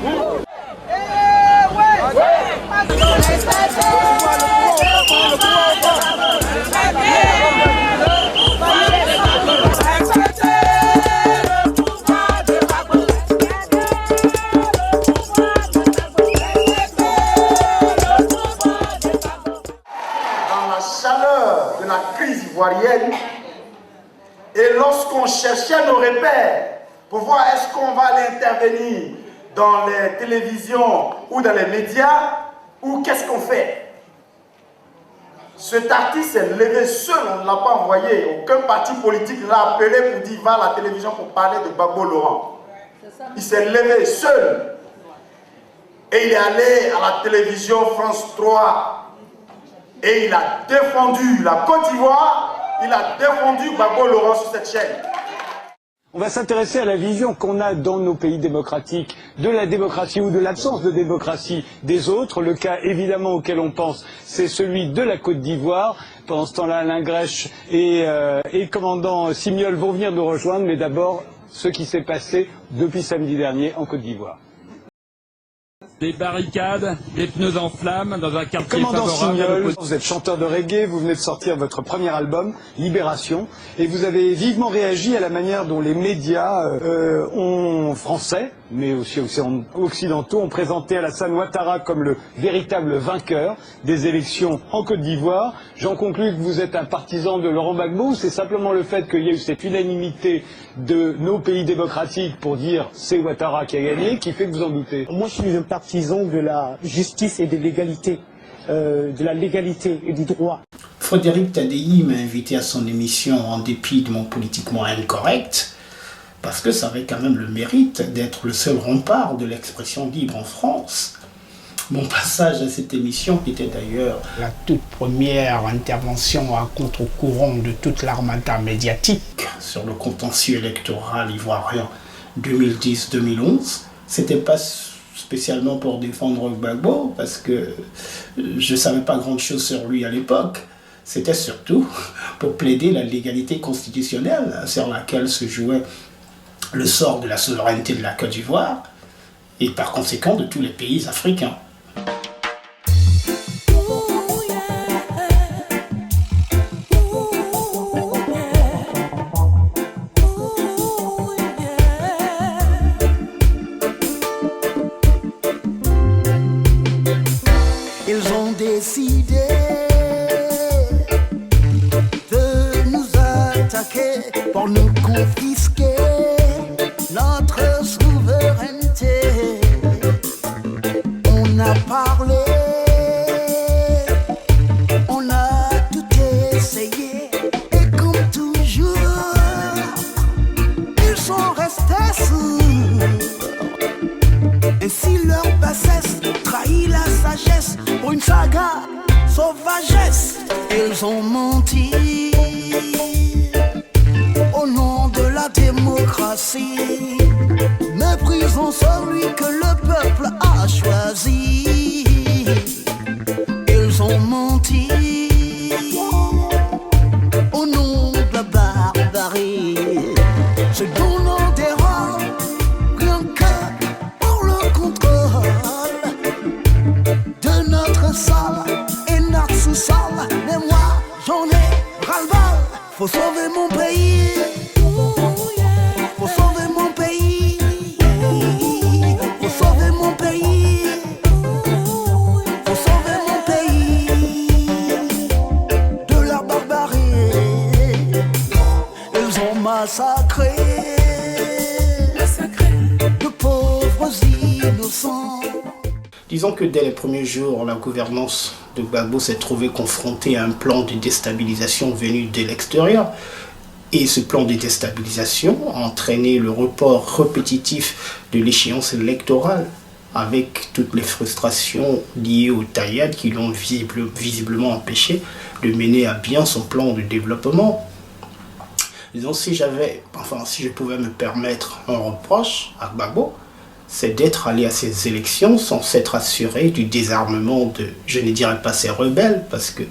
De la crise ivoirienne, et lorsqu'on cherchait nos repères pour voir est-ce qu'on va aller intervenir dans les télévisions ou dans les médias, ou qu'est-ce qu'on fait. Cet artiste s'est levé seul, on ne l'a pas envoyé, aucun parti politique l'a appelé pour dire va à la télévision pour parler de Gbagbo Laurent. Il s'est levé seul et il est allé à la télévision France 3. Et il a défendu la Côte d'Ivoire, il a défendu Gbagbo Laurent sur cette chaîne. On va s'intéresser à la vision qu'on a dans nos pays démocratiques de la démocratie ou de l'absence de démocratie des autres. Le cas évidemment auquel on pense, c'est celui de la Côte d'Ivoire. Pendant ce temps-là, Alain Grèche et commandant Simiol vont venir nous rejoindre, mais d'abord ce qui s'est passé depuis samedi dernier en Côte d'Ivoire. Des barricades, des pneus en flammes dans un quartier Commandant favorable. Simiol, vous êtes chanteur de reggae, vous venez de sortir votre premier album, Libération, et vous avez vivement réagi à la manière dont les médias français, mais aussi occidentaux, ont présenté Alassane Ouattara comme le véritable vainqueur des élections en Côte d'Ivoire. J'en conclus que vous êtes un partisan de Laurent Gbagbo, ou c'est simplement le fait qu'il y a eu cette unanimité de nos pays démocratiques pour dire c'est Ouattara qui a gagné, qui fait que vous en doutez? Moi je suis un partisan de la justice et de l'égalité, de la légalité et du droit. Frédéric Tadei m'a invité à son émission en dépit de mon politiquement incorrect, parce que ça avait quand même le mérite d'être le seul rempart de l'expression libre en France. Mon passage à cette émission, qui était d'ailleurs la toute première intervention à contre-courant de toute l'armada médiatique sur le contentieux électoral ivoirien 2010-2011, c'était pas spécialement pour défendre Gbagbo, parce que je ne savais pas grand-chose sur lui à l'époque. C'était surtout pour plaider la légalité constitutionnelle sur laquelle se jouait le sort de la souveraineté de la Côte d'Ivoire et par conséquent de tous les pays africains. Ils ont décidé de nous attaquer pour nous confisquer notre souveraineté. On a parlé, on a tout essayé, et comme toujours, ils sont restés sourds. Et si leur bassesse trahit la sagesse pour une saga sauvagesse, ils ont menti au nom de la démocratie, méprisant celui que le peuple a choisi. Ils ont menti au nom de la barbarie, se donnant des rôles rien que pour le contrôle de notre sol et notre sous-sol. Mais moi j'en ai ras-le-bol. Faut sauver mon pays, faut sauver mon pays, faut sauver mon pays, faut sauver mon pays de la barbarie. Ils ont massacré de pauvres innocents. Disons que dès les premiers jours, la gouvernance de Gbagbo s'est trouvée confrontée à un plan de déstabilisation venu de l'extérieur. Et ce plan de déstabilisation a entraîné le report répétitif de l'échéance électorale, avec toutes les frustrations liées aux taillades qui l'ont visiblement empêché de mener à bien son plan de développement. Disons, si je pouvais me permettre un reproche à Gbagbo, c'est d'être allé à ces élections sans s'être assuré du désarmement de, je ne dirais pas ces rebelles, parce que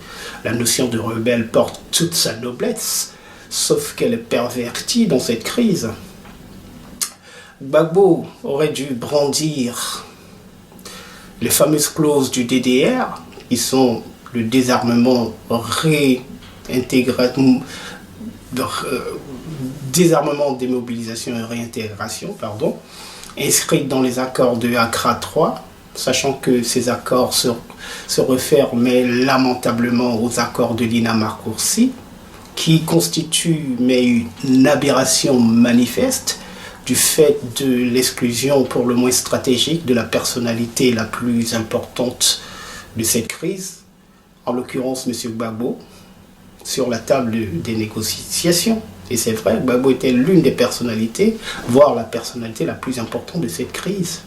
la notion de rebelle porte toute sa noblesse, sauf qu'elle est pervertie dans cette crise. Gbagbo aurait dû brandir les fameuses clauses du DDR, qui sont le désarmement désarmement, démobilisation et réintégration, inscrites dans les accords de Accra 3, sachant que ces accords se réfèrent mais lamentablement aux accords de Lina Marcoursi, qui constituent mais une aberration manifeste du fait de l'exclusion pour le moins stratégique de la personnalité la plus importante de cette crise, en l'occurrence M. Gbagbo, sur la table des négociations. Et c'est vrai, Gbagbo était l'une des personnalités, voire la personnalité la plus importante de cette crise.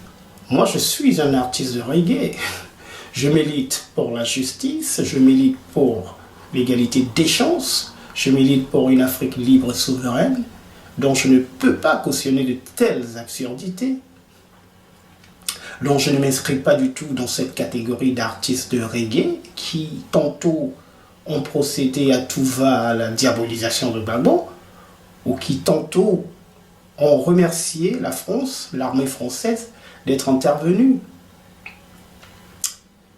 Moi, je suis un artiste de reggae. Je milite pour la justice, je milite pour l'égalité des chances, je milite pour une Afrique libre et souveraine, dont je ne peux pas cautionner de telles absurdités, dont je ne m'inscris pas du tout dans cette catégorie d'artistes de reggae qui, tantôt, ont procédé à tout va à la diabolisation de Gbagbo, ou qui, tantôt, ont remercié la France, l'armée française, d'être intervenue.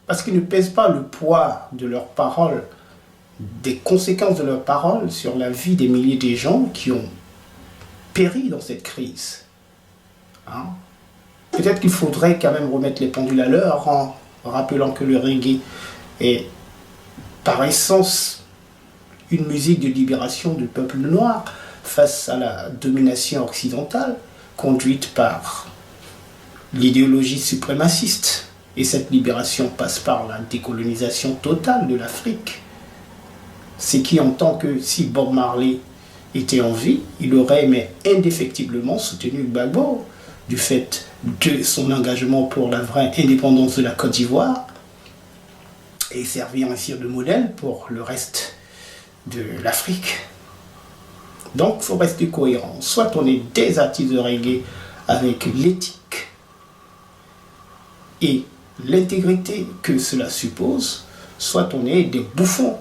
Parce qu'ils ne pèsent pas le poids de leurs paroles, des conséquences de leurs paroles sur la vie des milliers de gens qui ont péri dans cette crise. Peut-être qu'il faudrait quand même remettre les pendules à l'heure en rappelant que le reggae est par essence une musique de libération du peuple noir face à la domination occidentale conduite par l'idéologie suprémaciste. Et cette libération passe par la décolonisation totale de l'Afrique. C'est qui entend que si Bob Marley était en vie, il aurait mais indéfectiblement soutenu Gbagbo du fait de son engagement pour la vraie indépendance de la Côte d'Ivoire et servir ainsi de modèle pour le reste de l'Afrique. Donc il faut rester cohérent. Soit on est des artistes de reggae avec l'éthique et l'intégrité que cela suppose, soit on est des bouffons,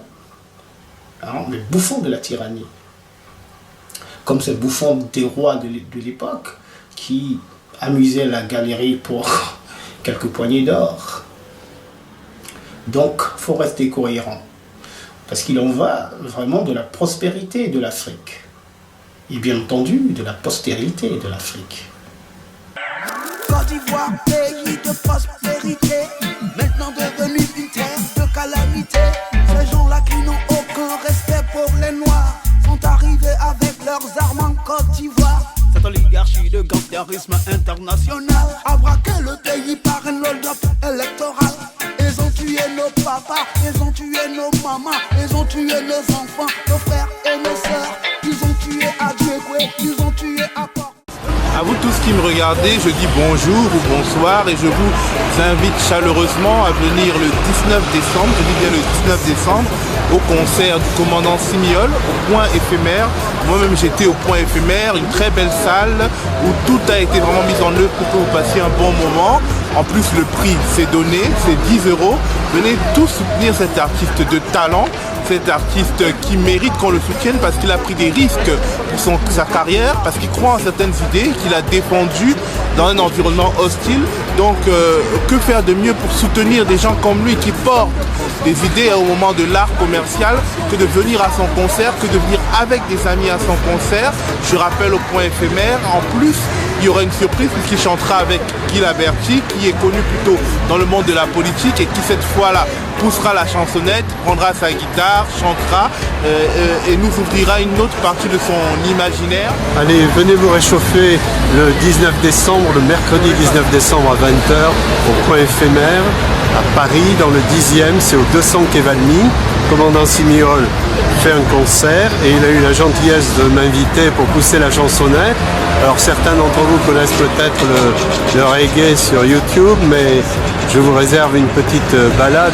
des bouffons de la tyrannie. Comme ces bouffons des rois de l'époque qui amusaient la galerie pour quelques poignées d'or. Donc, il faut rester cohérent. Parce qu'il en va vraiment de la prospérité de l'Afrique. Et bien entendu, de la postérité de l'Afrique. Côte d'Ivoire, pays de prospérité, maintenant devenu une terre de calamité. Ces gens-là qui n'ont aucun respect pour les Noirs sont arrivés avec leurs armes en Côte d'Ivoire. Cette oligarchie de gangsterisme international a braqué le pays par un hold-up électoral. Ils ont tué nos papas, ils ont tué nos mamans, ils ont tué nos enfants, nos frères et nos sœurs. Ils ont tué Adjekwe, ils ont tué Akor. À vous tous qui me regardez, je dis bonjour ou bonsoir et je vous invite chaleureusement à venir le 19 décembre, je dis bien le 19 décembre, au concert du commandant Simiol, au Point Éphémère. Moi-même j'étais au Point Éphémère, une très belle salle où tout a été vraiment mis en œuvre pour que vous passiez un bon moment. En plus le prix c'est donné, c'est 10 €. Venez tous soutenir cet artiste de talent, cet artiste qui mérite qu'on le soutienne parce qu'il a pris des risques pour sa carrière, parce qu'il croit en certaines idées qu'il a défendues dans un environnement hostile. Donc que faire de mieux pour soutenir des gens comme lui qui portent des idées au moment de l'art commercial que de venir à son concert, que de venir avec des amis à son concert. Je rappelle au Point Éphémère, en plus il y aura une surprise puisqu'il chantera avec Guy Laberty qui est connu plutôt dans le monde de la politique et qui cette fois-là poussera la chansonnette, prendra sa guitare, chantera et nous ouvrira une autre partie de son imaginaire. Allez, venez vous réchauffer le 19 décembre, le mercredi 19 décembre à 20h au Point Éphémère à Paris, dans le 10e, c'est au 200 quai Valmy. Commandant Simiol fait un concert et il a eu la gentillesse de m'inviter pour pousser la chansonnette. Alors certains d'entre vous connaissent peut-être le reggae sur YouTube, mais je vous réserve une petite balade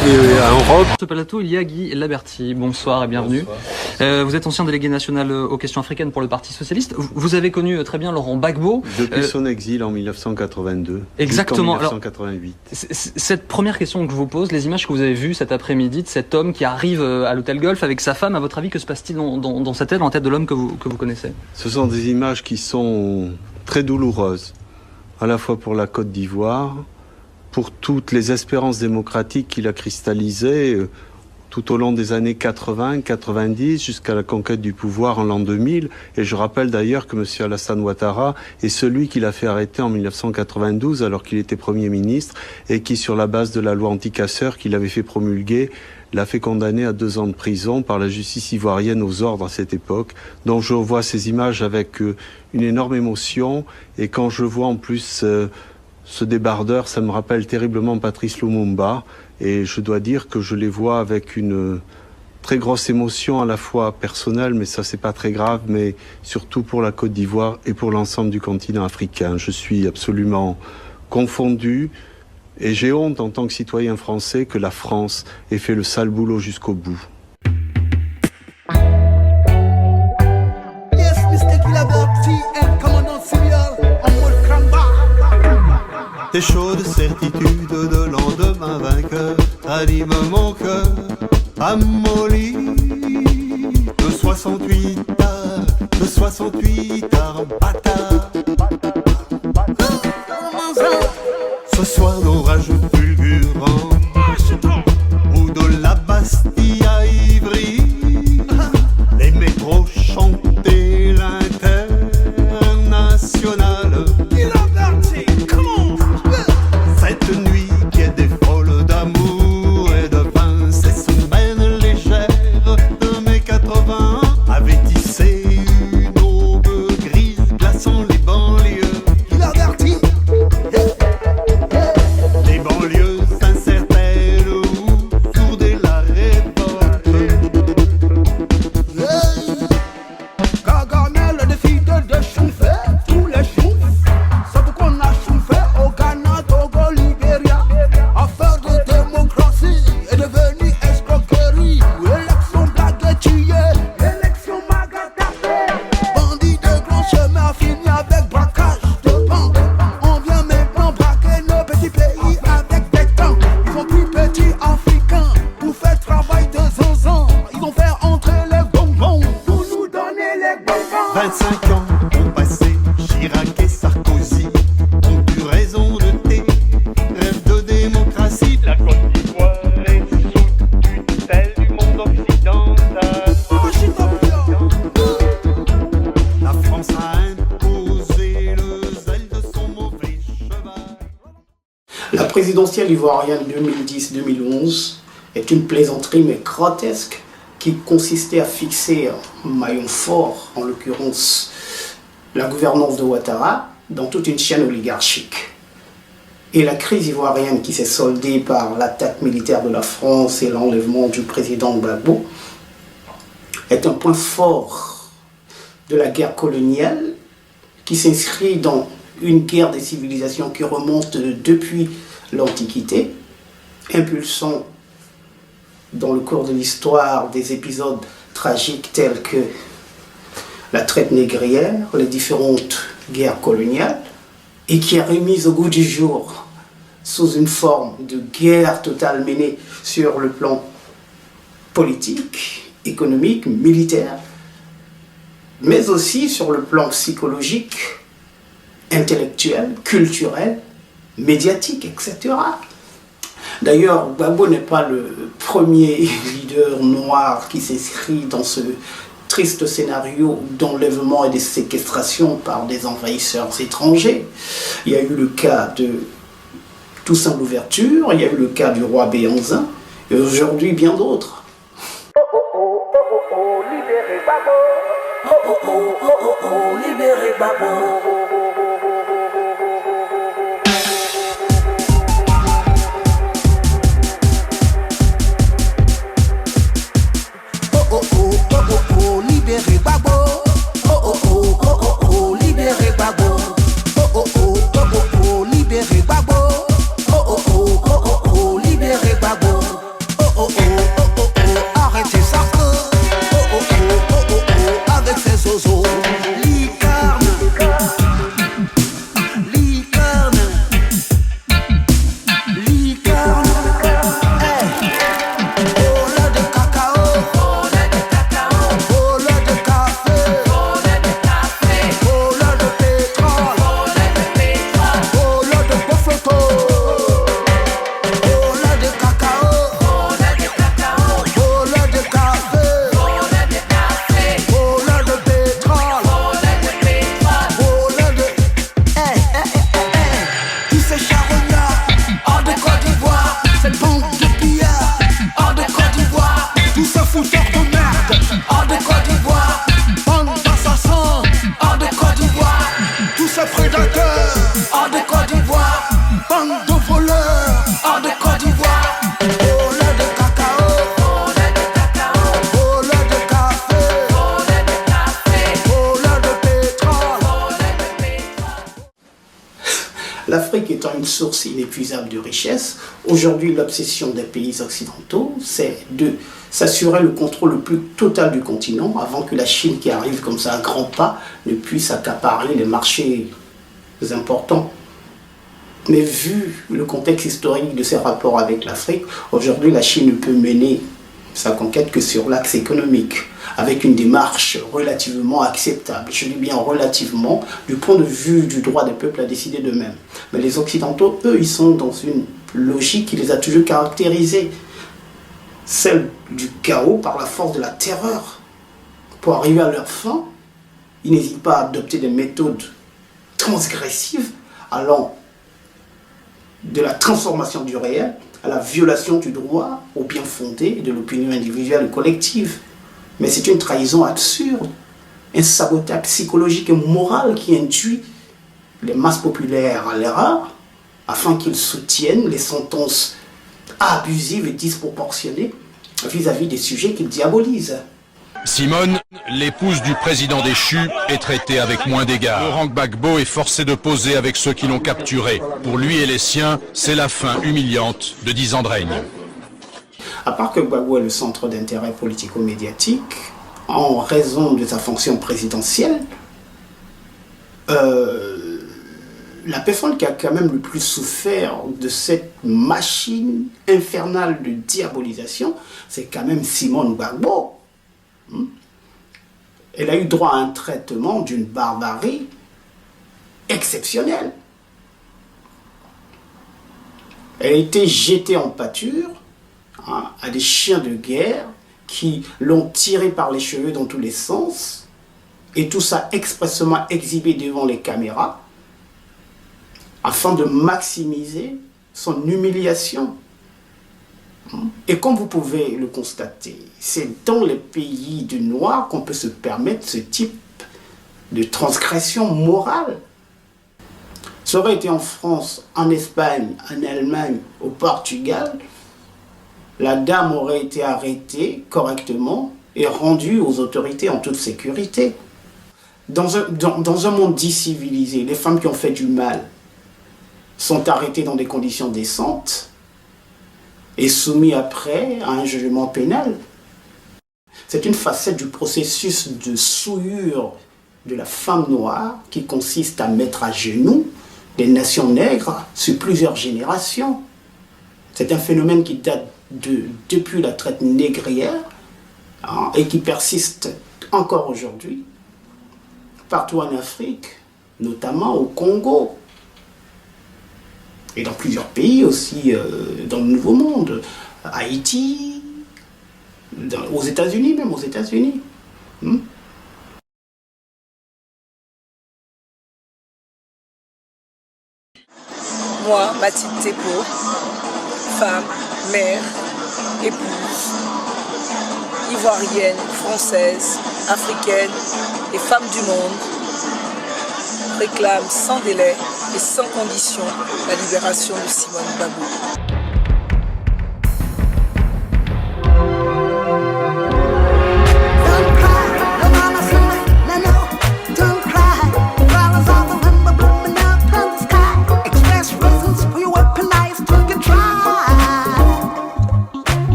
en robe. Sur ce plateau, il y a Guy Laberty. Bonsoir et bienvenue. Bonsoir. Vous êtes ancien délégué national aux questions africaines pour le Parti socialiste. Vous avez connu très bien Laurent Gbagbo. Depuis son exil en 1982. Exactement. 1988. Alors, cette première question que je vous pose, les images que vous avez vues cet après-midi de cet homme qui arrive à l'hôtel Golf avec sa femme, à votre avis, que se passe-t-il dans sa tête, dans la tête de l'homme que vous connaissez? Ce sont des images qui sont très douloureuses. à la fois pour la Côte d'Ivoire, pour toutes les espérances démocratiques qu'il a cristallisées tout au long des années 80, 90, jusqu'à la conquête du pouvoir en l'an 2000. Et je rappelle d'ailleurs que M. Alassane Ouattara est celui qui l'a fait arrêter en 1992, alors qu'il était Premier ministre, et qui, sur la base de la loi anti-casseurs qu'il avait fait promulguer, l'a fait condamner à 2 ans de prison par la justice ivoirienne aux ordres à cette époque. Donc je revois ces images avec une énorme émotion. Et quand je vois en plus ce débardeur, ça me rappelle terriblement Patrice Lumumba. Et je dois dire que je les vois avec une très grosse émotion, à la fois personnelle, mais ça c'est pas très grave, mais surtout pour la Côte d'Ivoire et pour l'ensemble du continent africain. Je suis absolument confondu et j'ai honte en tant que citoyen français que la France ait fait le sale boulot jusqu'au bout. Des chaudes certitudes de lendemain vainqueur animent mon cœur amolli de 68 bâtards. Ce soir d'orage fulgurant ou de la Bastille à Ivry, les métros chantaient l'internationale. Cette nuit qui est des folles d'amour et de vin, ces semaines légères de mai 80 avaient tissé une aube grise glaçant les banlieues. Les banlieues incertaines où sourdait la révolte. Gargamel, le défi de chouffer tous les choux. Sauf qu'on a chouffé au Ghana, Togo, Libéria. Affaire de démocratie est devenue escroquerie. Élection blague tuée, élection magatapé. Bandits de grand chemin a fini avec braquage de banque. On vient maintenant braquer nos petits pays avec des tanks. Ils ont pris petits africains pour faire travail de zinzin. Ils vont faire entrer les bonbons pour nous donner les bonbons. 25 ans ont passé, Chirac et Sarkozy ont eu raison de tes rêves de démocratie. La Côte d'Ivoire est sous tutelle du monde occidental. La France a imposé le zèle de son mauvais cheval. La présidentielle ivoirienne 2010-2011 est une plaisanterie mais grotesque qui consistait à fixer un maillon fort, en l'occurrence la gouvernance de Ouattara, dans toute une chaîne oligarchique. Et la crise ivoirienne qui s'est soldée par l'attaque militaire de la France et l'enlèvement du président Gbagbo est un point fort de la guerre coloniale qui s'inscrit dans une guerre des civilisations qui remonte depuis l'Antiquité, impulsant dans le cours de l'histoire des épisodes tragiques tels que la traite négrière, les différentes guerres coloniales, et qui est remise au goût du jour sous une forme de guerre totale menée sur le plan politique, économique, militaire, mais aussi sur le plan psychologique, intellectuel, culturel, médiatique, etc. D'ailleurs, Gbagbo n'est pas le premier leader noir qui s'inscrit dans ce triste scénario d'enlèvement et de séquestration par des envahisseurs étrangers. Il y a eu le cas de Toussaint Louverture, il y a eu le cas du roi Béhanzin, et aujourd'hui bien d'autres. Libérez Gbagbo. Libérez Gbagbo. Libérez Gbagbo. Libérez Gbagbo. Libérez Gbagbo. Libérez Gbagbo. Arrêtez ça. Avec ses zozos. Licarne. prédateurs, hors de Côte d'Ivoire. Bande de voleurs, hors de Côte d'Ivoire. Voleurs de cacao, voleurs de cacao, voleurs de café, voleurs de café, voleurs de pétrole, voleurs de pétrole. L'Afrique étant une source inépuisable de richesse, aujourd'hui l'obsession des pays occidentaux, c'est de s'assurer le contrôle le plus total du continent avant que la Chine, qui arrive comme ça à grands pas, ne puisse accaparer les marchés importants. Mais vu le contexte historique de ses rapports avec l'Afrique, aujourd'hui la Chine ne peut mener sa conquête que sur l'axe économique, avec une démarche relativement acceptable. Je dis bien relativement, du point de vue du droit des peuples à décider d'eux-mêmes. Mais les Occidentaux, eux, ils sont dans une logique qui les a toujours caractérisés. Celle du chaos par la force de la terreur. Pour arriver à leur fin, ils n'hésitent pas à adopter des méthodes transgressives allant de la transformation du réel à la violation du droit au bien fondé et de l'opinion individuelle et collective. Mais c'est une trahison absurde, un sabotage psychologique et moral qui induit les masses populaires à l'erreur afin qu'ils soutiennent les sentences abusive et disproportionnée vis-à-vis des sujets qu'il diabolise. Simone, l'épouse du président déchu, est traitée avec moins d'égards. Laurent Gbagbo est forcé de poser avec ceux qui l'ont capturé. Pour lui et les siens, c'est la fin humiliante de 10 ans de règne. À part que Gbagbo est le centre d'intérêt politico-médiatique, en raison de sa fonction présidentielle, la personne qui a quand même le plus souffert de cette machine infernale de diabolisation, c'est quand même Simone Gbagbo. Elle a eu droit à un traitement d'une barbarie exceptionnelle. Elle a été jetée en pâture à des chiens de guerre qui l'ont tirée par les cheveux dans tous les sens, et tout ça expressément exhibé devant les caméras, afin de maximiser son humiliation. Et comme vous pouvez le constater, c'est dans les pays du noir qu'on peut se permettre ce type de transgression morale. Ça aurait été en France, en Espagne, en Allemagne, au Portugal, la dame aurait été arrêtée correctement et rendue aux autorités en toute sécurité. Dans un monde décivilisé, les femmes qui ont fait du mal sont arrêtées dans des conditions décentes et soumis après à un jugement pénal. C'est une facette du processus de souillure de la femme noire qui consiste à mettre à genoux les nations nègres sur plusieurs générations. C'est un phénomène qui date depuis la traite négrière et qui persiste encore aujourd'hui partout en Afrique, notamment au Congo. Et dans plusieurs pays aussi, dans le Nouveau Monde, Haïti, aux États-Unis, même aux États-Unis. Moi, Mathilde Thébault, femme, mère, épouse, ivoirienne, française, africaine et femme du monde, réclame sans délai et sans condition la libération de Simone Gbagbo.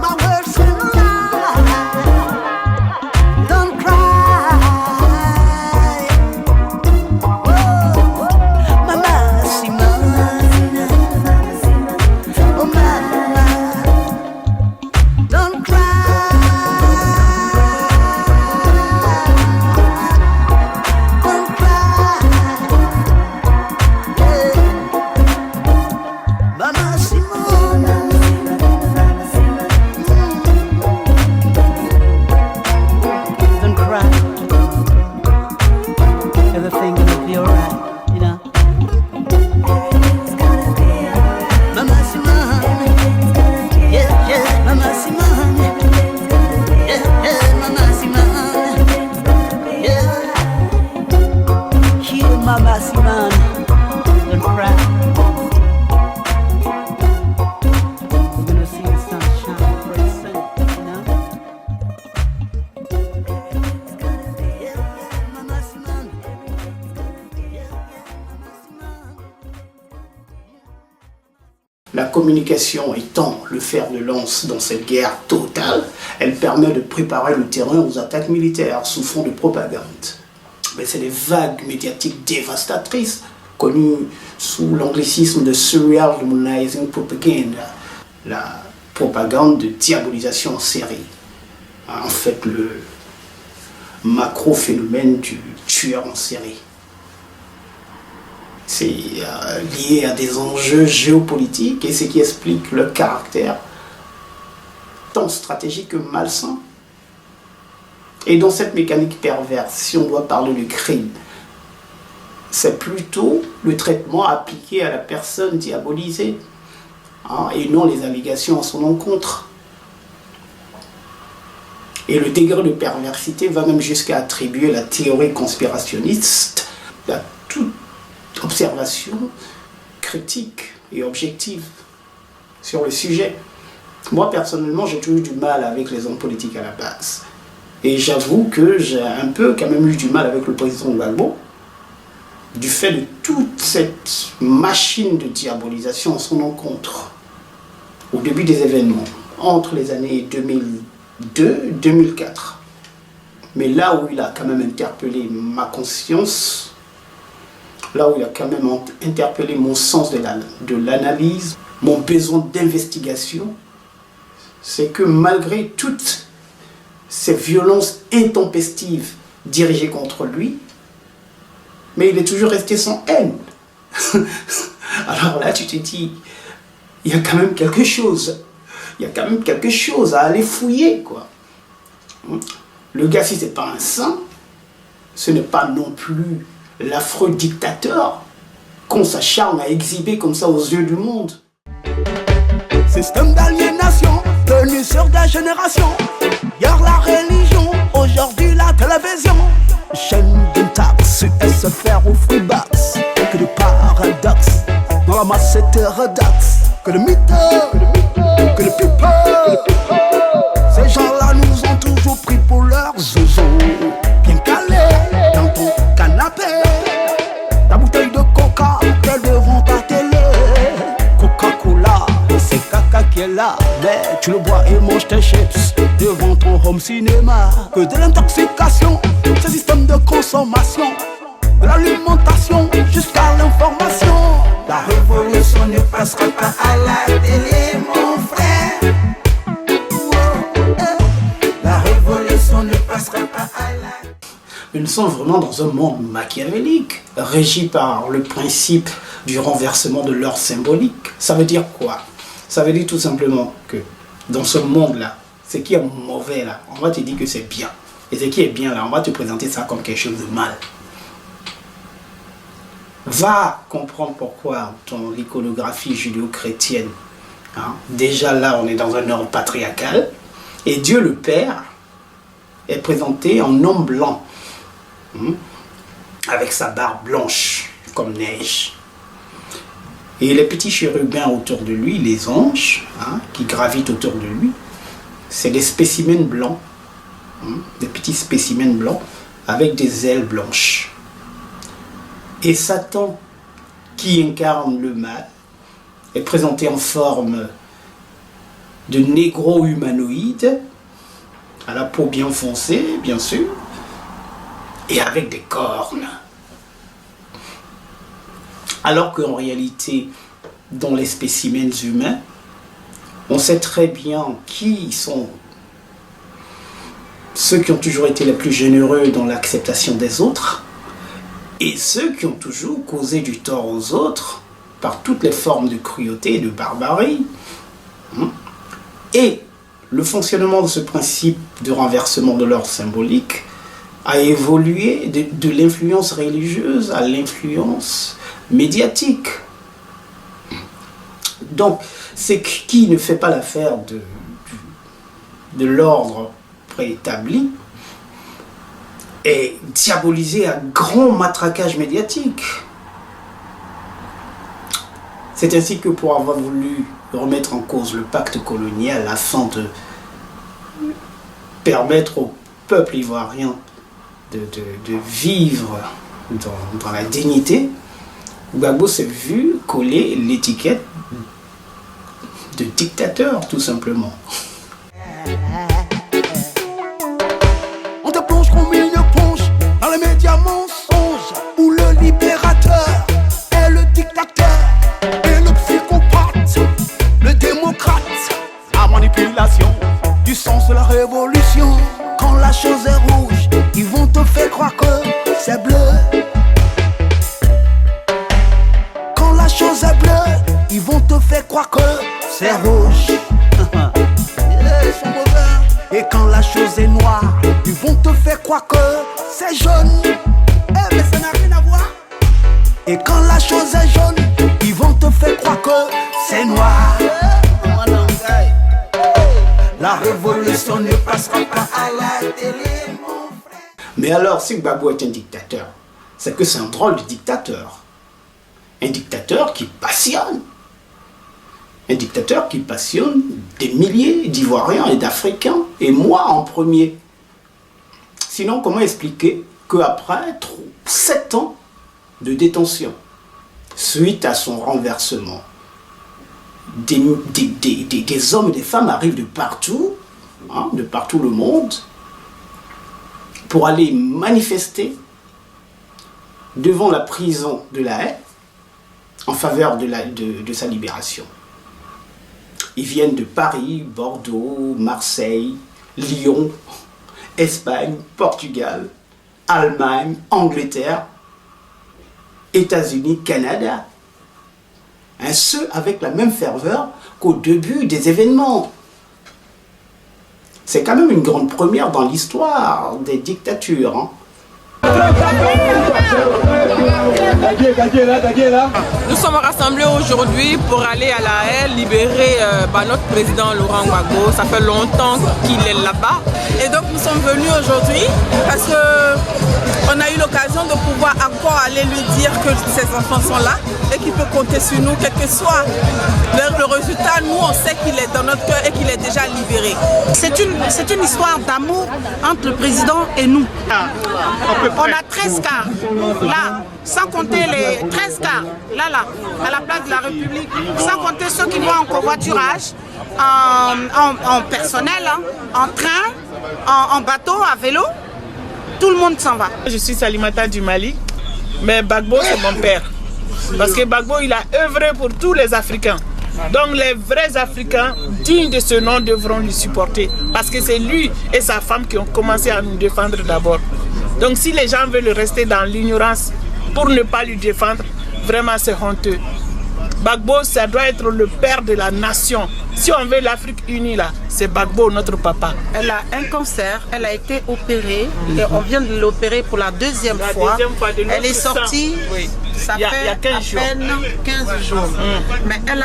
My words will lie. Don't cry. communication étant le fer de lance dans cette guerre totale, elle permet de préparer le terrain aux attaques militaires sous fond de propagande. Mais c'est des vagues médiatiques dévastatrices, connues sous l'anglicisme de Serial Humanizing Propaganda, la propagande de diabolisation en série. En fait, le macro-phénomène du tueur en série. C'est lié à des enjeux géopolitiques et ce qui explique le caractère tant stratégique que malsain. Et dans cette mécanique perverse, si on doit parler de crime, c'est plutôt le traitement appliqué à la personne diabolisée, et non les allégations à son encontre. Et le degré de perversité va même jusqu'à attribuer la théorie conspirationniste à toute observation critique et objective sur le sujet. Moi, personnellement, j'ai toujours eu du mal avec les hommes politiques à la base. Et j'avoue que j'ai un peu quand même eu du mal avec le président Gbagbo, du fait de toute cette machine de diabolisation à son encontre, au début des événements, entre les années 2002-2004. Mais là où il a quand même interpellé ma conscience, là où il a quand même interpellé mon sens de l'analyse, mon besoin d'investigation, c'est que malgré toutes ces violences intempestives dirigées contre lui, mais il est toujours resté sans haine. Alors là, tu te dis, il y a quand même quelque chose. Il y a quand même quelque chose à aller fouiller, quoi. Le gars, si ce n'est pas un saint, ce n'est pas non plus l'affreux dictateur qu'on s'acharne à exhiber comme ça aux yeux du monde. Système d'aliénation venu sur des générations. Hier la religion, aujourd'hui la télévision. Chaîne d'une taxe, SFR ou Freebox. Que de paradoxes, dans la masse hétérodoxe. Que de mythos, que de people. Ces gens-là nous ont toujours pris pour leurs zouzous. Bien calés dans ton canapé. La bouteille de coca qu'elle devant ta télé. Coca-Cola, c'est caca qui est là. Mais tu le bois et manges tes chips devant ton home cinéma. Que de l'intoxication, ce système de consommation, de l'alimentation jusqu'à l'information. La révolution ne passera pas à la télé, mon frère. La révolution ne passera pas à la... Mais nous sommes vraiment dans un monde machiavélique, régi par le principe du renversement de l'ordre symbolique. Ça veut dire quoi? Ça veut dire tout simplement que dans ce monde-là, ce qui est mauvais là, on va te dire que c'est bien. Et ce qui est bien là, on va te présenter ça comme quelque chose de mal. Va comprendre pourquoi dans l'iconographie judéo-chrétienne, déjà là on est dans un ordre patriarcal, et Dieu le Père est présenté en homme blanc, avec sa barbe blanche comme neige. Et les petits chérubins autour de lui, les anges qui gravitent autour de lui, c'est des spécimens blancs, des petits spécimens blancs avec des ailes blanches. Et Satan, qui incarne le mal, est présenté en forme de négro-humanoïde, à la peau bien foncée, bien sûr, et avec des cornes. Alors qu'en réalité, dans les spécimens humains, on sait très bien qui sont ceux qui ont toujours été les plus généreux dans l'acceptation des autres, et ceux qui ont toujours causé du tort aux autres par toutes les formes de cruauté et de barbarie. Et le fonctionnement de ce principe de renversement de l'ordre symbolique a évolué de l'influence religieuse à l'influence médiatique. Donc, c'est qui ne fait pas l'affaire de l'ordre préétabli est diabolisé à grand matraquage médiatique. C'est ainsi que pour avoir voulu remettre en cause le pacte colonial afin de permettre au peuple ivoirien de vivre dans la dignité, Gbagbo s'est vu coller l'étiquette de dictateur, tout simplement. On te plonge comme une éponge dans les médias mensonges où le libérateur est le dictateur et le psychopathe, le démocrate. La manipulation du sens de la révolution. Quand la chose est rouge, ils vont te faire croire que c'est bleu. Quand la chose est bleue, ils vont te faire croire que c'est rouge. Et quand la chose est noire, ils vont te faire croire que c'est jaune. Mais ça n'a rien à voir. Et quand la chose est jaune, ils vont te faire croire que c'est noir. La révolution ne passera pas à la télé, mon frère. Mais alors, si Gbagbo est un dictateur, c'est que c'est un drôle de dictateur. Un dictateur qui passionne. Un dictateur qui passionne des milliers d'Ivoiriens et d'Africains, et moi en premier. Sinon, comment expliquer qu'après 7 ans de détention, suite à son renversement, des hommes et des femmes arrivent de partout le monde, pour aller manifester devant la prison de La Haye en faveur de sa libération. Ils viennent de Paris, Bordeaux, Marseille, Lyon, Espagne, Portugal, Allemagne, Angleterre, États-Unis, Canada. Ce avec la même ferveur qu'au début des événements. C'est quand même une grande première dans l'histoire des dictatures. Nous sommes rassemblés aujourd'hui pour aller à La Haye libérer notre président Laurent Gbagbo. Ça fait longtemps qu'il est là-bas. Et donc nous sommes venus aujourd'hui parce qu'on a eu l'occasion de pouvoir encore aller lui dire que ses enfants sont là et qu'il peut compter sur nous, quel que soit le résultat. Nous, on sait qu'il est dans notre cœur et qu'il est déjà libéré. C'est une histoire d'amour entre le président et nous. On a 13 cars, là, sans compter les 13 cars, là, à la place de la République, sans compter ceux qui vont en covoiturage, en personnel, en train, en bateau, à vélo. Tout le monde s'en va. Je suis Salimata du Mali, mais Gbagbo c'est mon père. Parce que Gbagbo il a œuvré pour tous les Africains. Donc les vrais Africains dignes de ce nom devront lui supporter. Parce que c'est lui et sa femme qui ont commencé à nous défendre d'abord. Donc si les gens veulent rester dans l'ignorance pour ne pas lui défendre, vraiment c'est honteux. Gbagbo, ça doit être le père de la nation. Si on veut l'Afrique unie, là, c'est Gbagbo, notre papa. Elle a un cancer, elle a été opérée, et on vient de l'opérer pour la deuxième fois. Elle est sortie, oui. Ça fait à peine 15 jours. Mais elle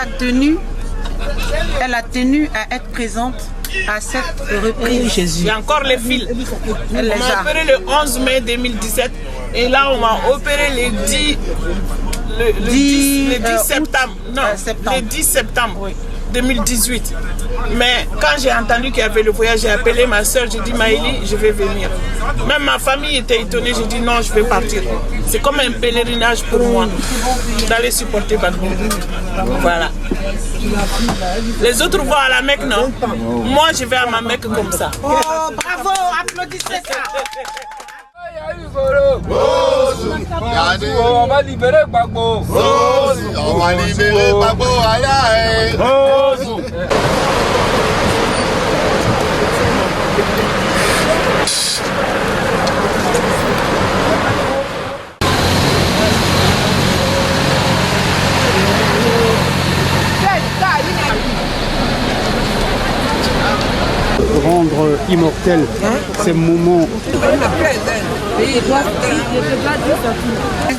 a tenu à être présente à cette reprise. Jésus. Il y a encore les fils. On m'a opéré le 11 mai 2017 et là on m'a opéré le 10 septembre. Non, le 10 septembre. Oui. 2018. Mais quand j'ai entendu qu'il y avait le voyage, j'ai appelé ma soeur, j'ai dit Maëlie, je vais venir. Même ma famille était étonnée, j'ai dit non, je vais partir. C'est comme un pèlerinage pour moi d'aller supporter Gbagbo. Voilà. Les autres vont à la Mecque, non? Moi, je vais à ma Mecque comme ça. Oh, bravo, applaudissez ça. On va libérer Gbagbo. On va libérer Gbagbo à La Haye. Rendre immortel ces moments.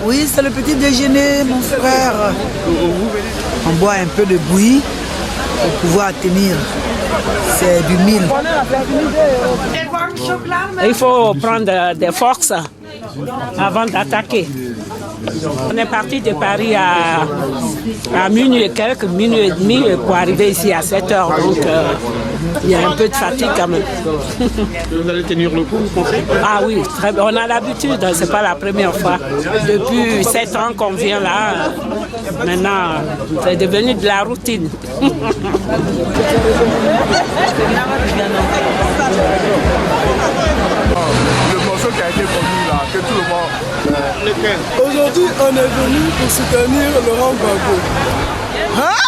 Oui, c'est le petit déjeuner, mon frère. On boit un peu de bouillie pour pouvoir tenir. C'est du mil. Il faut prendre des forces avant d'attaquer. On est parti de Paris à minuit et quelques, minuit et demi pour arriver ici à 7 heures. Donc Il y a un peu de fatigue quand même. Vous allez tenir le coup, vous pensez? Ah oui, très bien. On a l'habitude, c'est pas la première fois. Depuis 7 ans qu'on vient là, maintenant, c'est devenu de la routine. Le morceau qui a été promis là, que tout le monde... Lequel? Aujourd'hui, on est venu pour soutenir Laurent Gbagbo. Hein?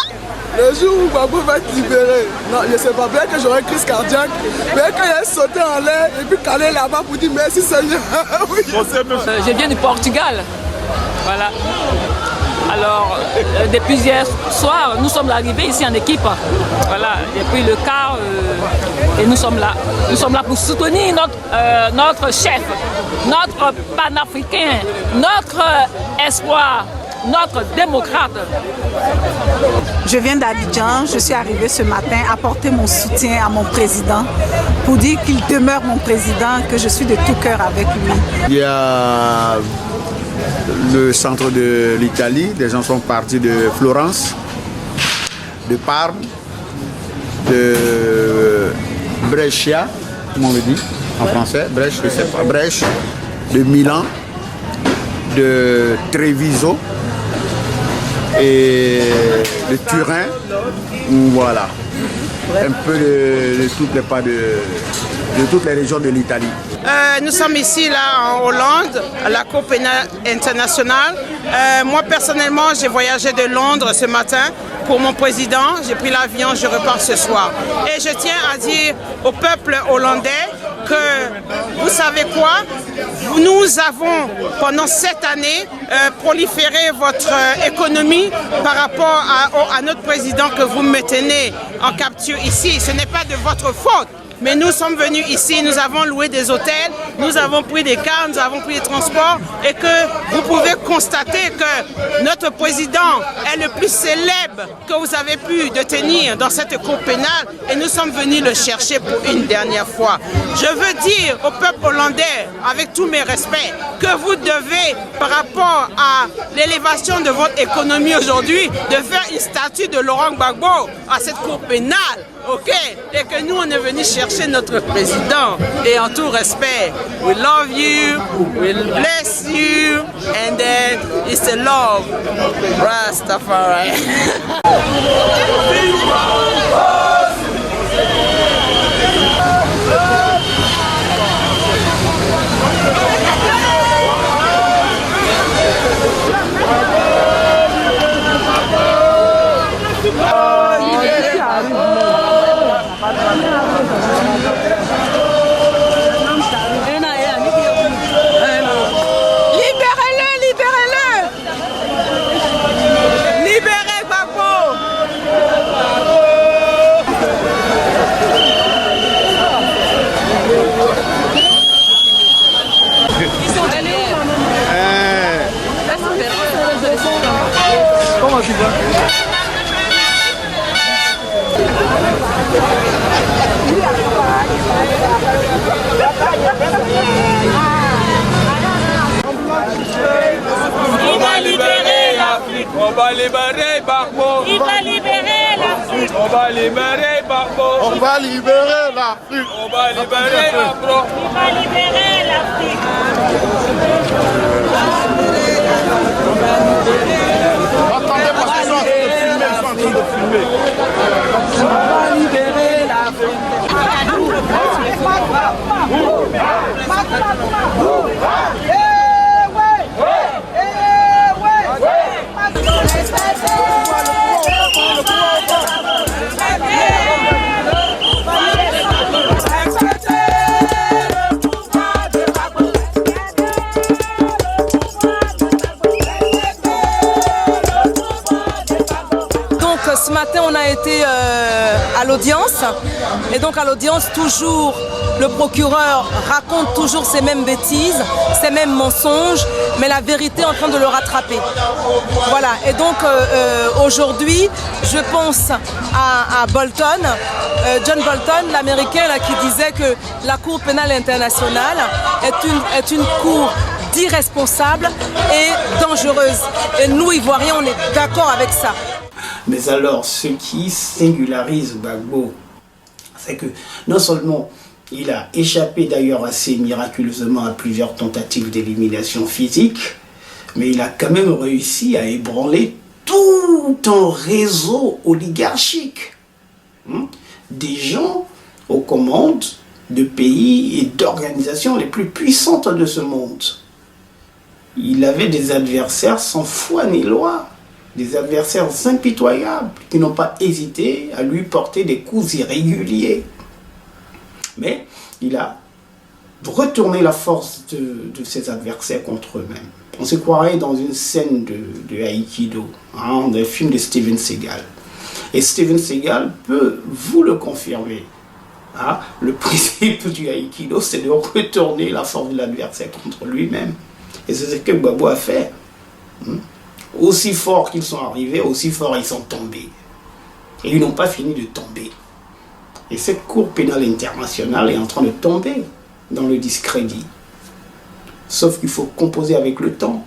Le jour où Gbagbo va être libéré, non, je ne sais pas, bien que j'aurai crise cardiaque, bien qu'il ait sauté en l'air et puis calé là-bas pour dire merci Seigneur. Oui. Je viens du Portugal. Voilà. Alors, depuis hier soir, nous sommes arrivés ici en équipe. Voilà, depuis le quart, et nous sommes là. Nous sommes là pour soutenir notre chef, notre panafricain, notre espoir, notre démocrate. Je viens d'Abidjan, je suis arrivée ce matin apporter mon soutien à mon président pour dire qu'il demeure mon président, que je suis de tout cœur avec lui. Il y a le centre de l'Italie, des gens sont partis de Florence, de Parme, de Brescia, comment on le dit en français, Brèche, je sais pas, Brèche, de Milan, de Treviso et de Turin, voilà, un peu de toutes les pas de toutes les régions de l'Italie. Nous sommes ici là en Hollande, à la Cour pénale internationale. Moi personnellement, j'ai voyagé de Londres ce matin pour mon président. J'ai pris l'avion, je repars ce soir. Et je tiens à dire au peuple hollandais que, vous savez quoi, nous avons pendant cette année proliféré votre économie par rapport à notre président que vous maintenez en capture ici. Ce n'est pas de votre faute. Mais nous sommes venus ici, nous avons loué des hôtels, nous avons pris des cars, nous avons pris des transports et que vous pouvez constater que notre président est le plus célèbre que vous avez pu détenir dans cette cour pénale et nous sommes venus le chercher pour une dernière fois. Je veux dire au peuple hollandais, avec tous mes respects, que vous devez, par rapport à l'élévation de votre économie aujourd'hui, de faire une statue de Laurent Gbagbo à cette cour pénale. Ok, et que nous on est venu chercher notre président et en tout respect, we love you, we bless you, and then it's a love, Rastafari. Comment tu vas? Il va libérer l'Afrique. On va libérer Gbagbo. Il va libérer l'Afrique. On va libérer Gbagbo. On va libérer l'Afrique. On va libérer Gbagbo. Il va libérer l'Afrique. Attendez, parce qu'ils sont en train de filmer, On va libérer l'Afrique. Ce matin, on a été à l'audience et donc à l'audience, toujours, le procureur raconte toujours ces mêmes bêtises, ces mêmes mensonges, mais la vérité est en train de le rattraper. Voilà, et donc aujourd'hui, je pense à Bolton, John Bolton, l'Américain qui disait que la Cour pénale internationale est une cour irresponsable et dangereuse. Et nous, Ivoiriens, on est d'accord avec ça. Mais alors, ce qui singularise Gbagbo, C'est que non seulement il a échappé d'ailleurs assez miraculeusement à plusieurs tentatives d'élimination physique, mais il a quand même réussi à ébranler tout un réseau oligarchique. Des gens aux commandes de pays et d'organisations les plus puissantes de ce monde. Il avait des adversaires sans foi ni loi, des adversaires impitoyables qui n'ont pas hésité à lui porter des coups irréguliers. Mais il a retourné la force de ses adversaires contre eux-mêmes. On se croirait dans une scène de Aïkido, d'un film de Steven Seagal. Et Steven Seagal peut vous le confirmer. Le principe du Aïkido, c'est de retourner la force de l'adversaire contre lui-même. Et c'est ce que Gbagbo a fait. Aussi fort qu'ils sont arrivés, aussi fort ils sont tombés. Et ils n'ont pas fini de tomber. Et cette Cour pénale internationale est en train de tomber dans le discrédit. Sauf qu'il faut composer avec le temps.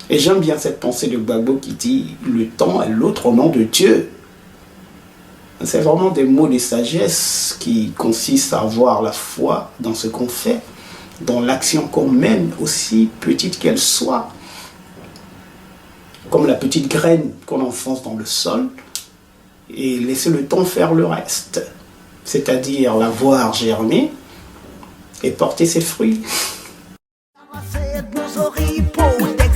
Et j'aime bien cette pensée de Gbagbo qui dit « Le temps est l'autre nom de Dieu ». C'est vraiment des mots de sagesse qui consistent à avoir la foi dans ce qu'on fait, dans l'action qu'on mène, aussi petite qu'elle soit. Comme la petite graine qu'on enfonce dans le sol et laisser le temps faire le reste. C'est-à-dire la voir germer et porter ses fruits.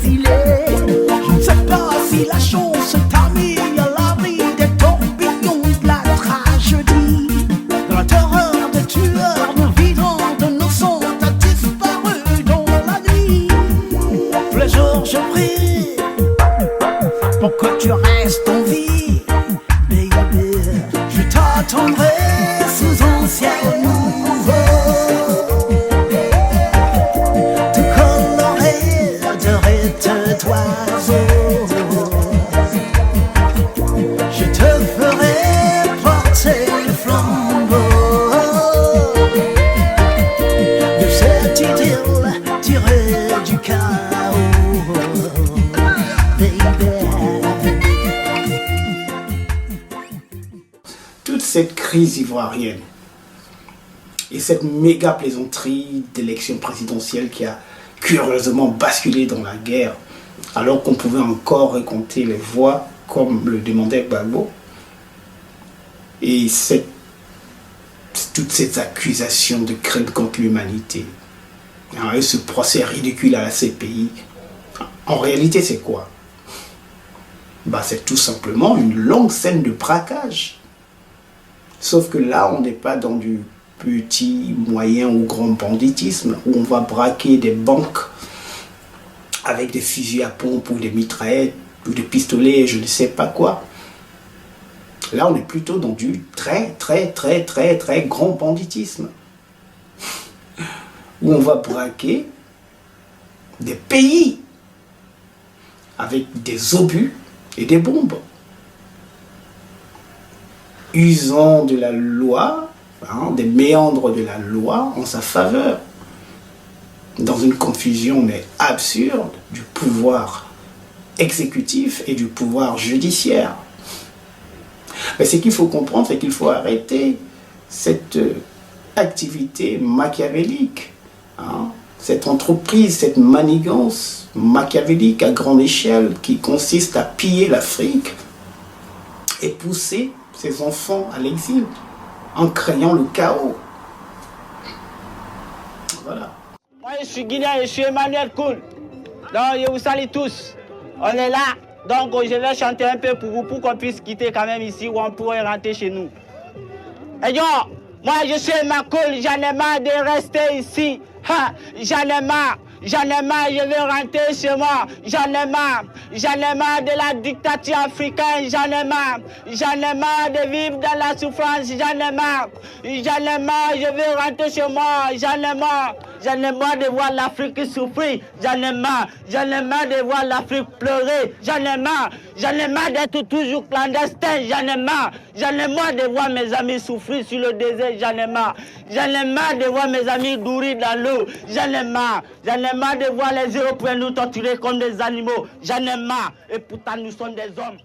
Je ne sais pas si la chance t'a mis à l'abri des tourbillons de la tragédie. Dans la terreur des tueurs, nos vivants de nos sangs a disparu dans la nuit. Tous les jours je prie pour que tu restes en vie, baby. Je t'attendrai sous un ciel nouveau. Je te ferai porter le flambeau de cette idylle tirée du chaos, baby. Toute cette crise ivoirienne et cette méga plaisanterie d'élection présidentielle qui a curieusement basculé dans la guerre, alors qu'on pouvait encore récompter les voix comme le demandait Gbagbo. Et toutes ces accusations de crimes contre l'humanité, et ce procès ridicule à la CPI, en réalité c'est quoi? C'est tout simplement une longue scène de braquage. Sauf que là on n'est pas dans du petit, moyen ou grand banditisme où on va braquer des banques avec des fusils à pompe ou des mitraillettes ou des pistolets, je ne sais pas quoi. Là, on est plutôt dans du très grand banditisme où on va braquer des pays avec des obus et des bombes, usant de la loi, des méandres de la loi en sa faveur, dans une confusion mais absurde du pouvoir exécutif et du pouvoir judiciaire. Mais ce qu'il faut comprendre, c'est qu'il faut arrêter cette activité machiavélique, cette entreprise, cette manigance machiavélique à grande échelle qui consiste à piller l'Afrique et pousser ses enfants à l'exil en créant le chaos. Voilà. Moi je suis guinéen, je suis Emmanuel Koul. Donc je vous salue tous. On est là, donc je vais chanter un peu pour vous, pour qu'on puisse quitter quand même ici, où on pourrait rentrer chez nous. Et yo, moi je suis Emmanuel Koul, j'en ai marre de rester ici. J'en ai marre. J'en ai marre, je vais rentrer chez moi. J'en ai marre de la dictature africaine. J'en ai marre de vivre dans la souffrance. J'en ai marre, je vais rentrer chez moi. J'en ai marre de voir l'Afrique souffrir. J'en ai marre de voir l'Afrique pleurer. J'en ai marre d'être toujours clandestin. J'en ai marre de voir mes amis souffrir sur le désert. J'en ai marre de voir mes amis mourir dans l'eau. J'en ai marre de voir les Européens nous torturer comme des animaux. J'en ai marre. Et pourtant nous sommes des hommes.